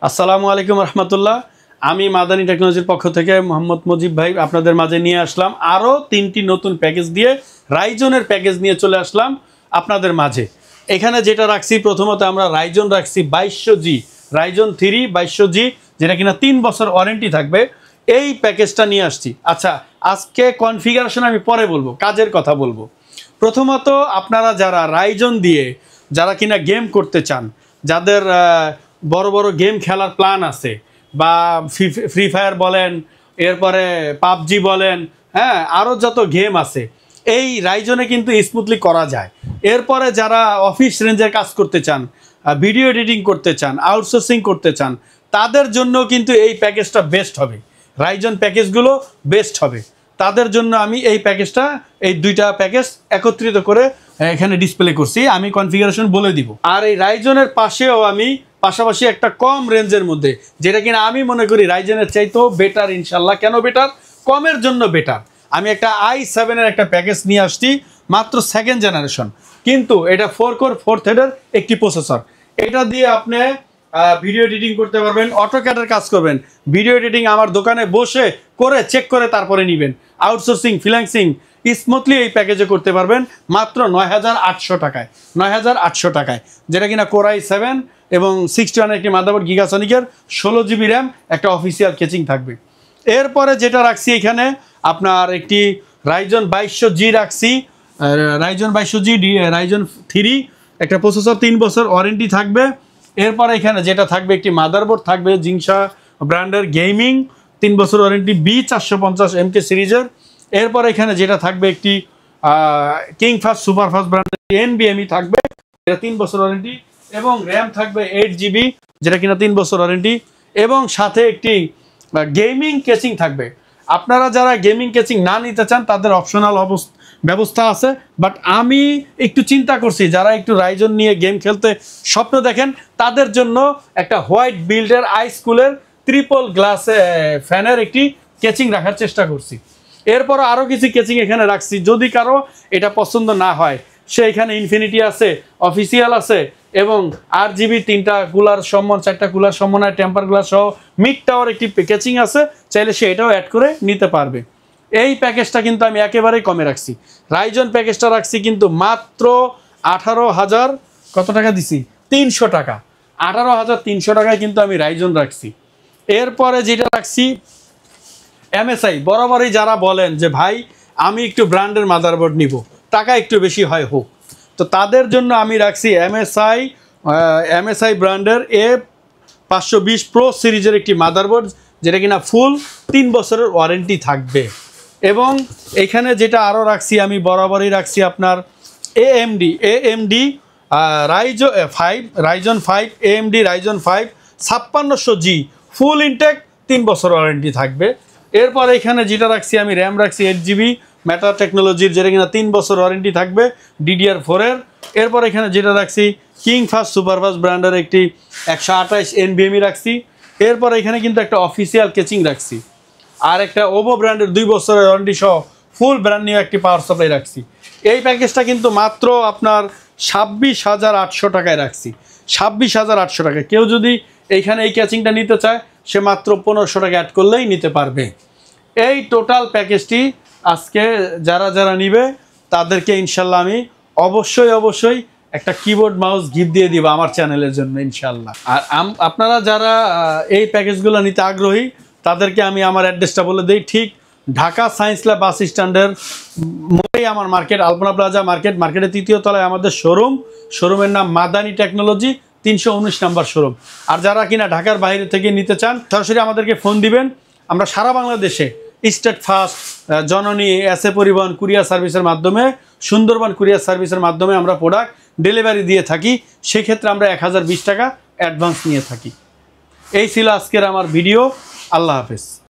আসসালামু আলাইকুম রহমতুল্লাহ। আমি মাদানী টেকনোলজির পক্ষ থেকে মোহাম্মদ মুজিব ভাই আপনাদের মাঝে নিয়ে আসলাম আরও 3টি নতুন প্যাকেজ দিয়ে রাইজনের প্যাকেজ নিয়ে চলে আসলাম আপনাদের মাঝে। এখানে যেটা রাখছি, প্রথমত আমরা রাইজন রাখছি 2200G, রাইজন 3 2200G, যেটা কিনা 3 বছর ওয়ারেন্টি থাকবে। এই প্যাকেজটা নিয়ে আসছি। আচ্ছা, আজকে কনফিগারেশন আমি পরে বলবো, কাজের কথা বলবো। প্রথমত আপনারা যারা রাইজন দিয়ে যারা কিনা গেম করতে চান, যাদের বড় বড় গেম খেলার প্ল্যান আছে, বা ফ্রি ফায়ার বলেন, এরপরে পাবজি বলেন, হ্যাঁ আরও যত গেম আছে, এই রাইজনে কিন্তু স্মুথলি করা যায়। এরপরে যারা অফিস রেঞ্জের কাজ করতে চান, ভিডিও এডিটিং করতে চান, আউটসোর্সিং করতে চান, তাদের জন্য কিন্তু এই প্যাকেজটা বেস্ট হবে। রাইজন প্যাকেজগুলো বেস্ট হবে তাদের জন্য। আমি এই প্যাকেজটা, এই দুইটা প্যাকেজ একত্রিত করে এখানে ডিসপ্লে করছি। আমি কনফিগারেশন বলে দিব। আর এই রাইজনের পাশেও আমি পাশাপাশি একটা কম রেঞ্জের মধ্যে, যেটা কিনা আমি মনে করি রাইজনের চাইতেও বেটার ইনশাল্লাহ। কেন বেটার? কমের জন্য বেটার। আমি একটা i7-এর একটা প্যাকেজ নিয়ে আসছি, মাত্র 2nd জেনারেশন, কিন্তু এটা 4 কোর 4 থ্রেডের একটি প্রসেসর। এটা দিয়ে আপনি ভিডিও এডিটিং করতে পারবেন, অটোক্যাডের কাজ করবেন। ভিডিও এডিটিং আমার দোকানে বসে করে চেক করে তারপরে নেবেন। আউটসোর্সিং, ফ্রিল্যান্সিং স্মুথলি এই প্যাকেজে করতে পারবেন মাত্র 9800 টাকায়। 9800 টাকায়, যেটা কিনা Core i7 এবং 61 একটি মাদারবোর্ড, গিগাসনিকের 16GB র্যাম, একটা অফিসিয়াল কেচিং থাকবে। এরপরে যেটা রাখছি এখানে আপনার একটি রাইজন 2200G রাখছি, রাইজন 2200G রাইজন 3 একটা প্রসেসর, 3 বছর ওয়ারেন্টি থাকবে। এরপরে এখানে যেটা থাকবে একটি মাদারবোর্ড থাকবে জিংসা ব্র্যান্ডের গেমিং, 3 বছর ওয়ারেন্টি, B450MK সিরিজের। এরপর এখানে যেটা থাকবে একটি কিংফাস্ট সুপারফাস্ট ব্র্যান্ডের NVMe থাকবে, এটা 3 বছর ওয়ারেন্টি, এবং র্যাম থাকবে 8GB, যেটা কিনা 3 বছর ওয়ারেন্টি, এবং সাথে একটি গেমিং কেচিং থাকবে। আপনারা যারা গেমিং কেচিং না নিতে চান তাদের অপশনাল ব্যবস্থা আছে, বাট আমি একটু চিন্তা করছি যারা একটু রাইজন নিয়ে গেম খেলতে স্বপ্ন দেখেন তাদের জন্য একটা হোয়াইট বিল্ডের iSchool-এর ট্রিপল গ্লাস ফ্যানের একটি কেচিং রাখার চেষ্টা করছি। এরপর আরও কিছু কেচিং এখানে রাখছি, যদি কারো এটা পছন্দ না হয় সে এখানে ইনফিনিটি আছে, অফিসিয়াল আছে, এবং RGB 3টা কুলার সম্মান, 4টা কুলার সম্মানের টেম্পার গ্লাস সহ মিড টাওয়ার একটি কেচিং আছে, চাইলে সে এটাও অ্যাড করে নিতে পারবে। এই প্যাকেজটা কিন্তু আমি একেবারেই কমে রাখছি। রাইজন প্যাকেজটা রাখছি কিন্তু মাত্র 18,000 কত টাকা দিছি, 300 টাকা। 18,300 টাকায় কিন্তু আমি রাইজন রাখছি। এরপরে যেটা রাখছি MSI। বরাবরই যারা বলেন যে ভাই আমি একটু ব্র্যান্ডের মাদারবোর্ড নিব, টাকা একটু বেশি হয় হোক, তো তাদের জন্য আমি রাখছি MSI ব্র্যান্ডের A520 Pro সিরিজের একটি মাদারবোর্ড, যেটা কিনা ফুল 3 বছরের ওয়ারেন্টি থাকবে। এবং এখানে যেটা আরও রাখছি, আমি বরাবরই রাখছি আপনার AMD Ryzen 5 AMD Ryzen 5 5600G ফুল ইনটেক, 3 বছর ওয়ারেন্টি থাকবে। এরপর এখানে যেটা রাখছি আমি র্যাম রাখছি 8GB মেটা টেকনোলজির, যেটা কিনা 3 বছর ওয়ারেন্টি থাকবে DDR4-এর। এরপর এখানে যেটা রাখছি কিংফাস্ট সুপারফাস্ট ব্র্যান্ডের একটি 128 NVMe রাখছি। এরপর এখানে কিন্তু একটা অফিসিয়াল কেচিং রাখছি, আর একটা ওভো ব্র্যান্ডের 2 বছরের ওয়ারেন্টি সহ ফুল ব্র্যান্ড নিউ একটি পাওয়ার সাপ্লাই রাখছি। এই প্যাকেজটা কিন্তু মাত্র আপনার 26,800 টাকায় রাখছি। 26,800 টাকায় কেউ যদি এইখানে এই ক্যাচিংটা নিতে চায় সে মাত্র 1500 টাকা অ্যাড করলেই নিতে পারবে। এই টোটাল প্যাকেজটি আজকে যারা যারা নিবে তাদেরকে ইনশাল্লাহ আমি অবশ্যই একটা কিবোর্ড মাউস গিফট দিয়ে দিব আমার চ্যানেলের জন্য ইনশাল্লাহ। আর আপনারা যারা এই প্যাকেজগুলো নিতে আগ্রহী তাদেরকে আমি আমার অ্যাড্রেসটা বলে দিই। ঠিক ঢাকা সায়েন্স ল্যাব বাস স্ট্যান্ডের মোড়েই আমার মার্কেট, আলপনা প্লাজা মার্কেটের 3য় তলায় আমাদের শোরুমের নাম মাদানী টেকনোলজি, 319 নাম্বার শোরুম। আর যারা কিনা ঢাকার বাইরে থেকে নিতে চান সরাসরি আমাদেরকে ফোন দিবেন। আমরা সারা বাংলাদেশে স্টেট ফাস্ট, জননী, এসএ পরিবহন কুরিয়ার সার্ভিসের মাধ্যমে, সুন্দরবন কুরিয়ার সার্ভিসের মাধ্যমে আমরা প্রোডাক্ট ডেলিভারি দিয়ে থাকি। সেক্ষেত্রে আমরা 1020 টাকা অ্যাডভান্স নিয়ে থাকি। এই ছিল আজকের আমার ভিডিও। আল্লাহ হাফেজ।